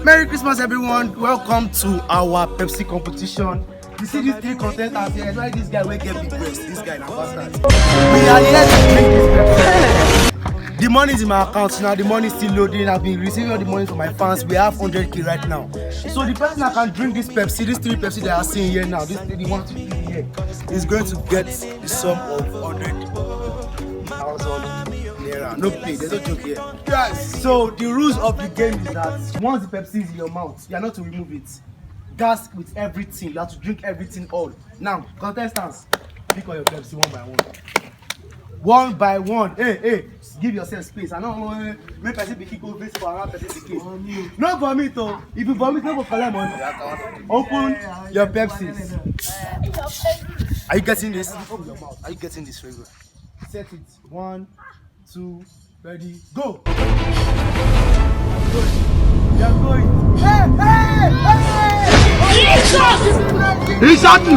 Merry Christmas, everyone. Welcome to our Pepsi competition. You see these three contestants here. Why this guy will get big breast? This guy na bastard. We are here to drink this Pepsi. The money is in my account now. The money is still loading. I've been receiving all the money from my fans. We have 100k right now. So the person that can drink this Pepsi, these three Pepsi that are seeing here now, this lady wants to be here, is going to get the sum of 100,000 naira. No play. There's no joke here. Yes. So the rules of the game is that once the Pepsi is in your mouth, you are not to remove it. Gas with everything. You have to drink everything all. Now, contestants, pick on your Pepsi one by one. One by one. Hey, give yourself space. I don't want to make person be kick over for around person to kick. No vomit though. If you vomit, no go collect money. Open your Pepsis. Are you getting this? Open your mouth. Are you getting this very well? Set it. 1, 2, ready, go. You're going. Hey! Jesus! He shot you!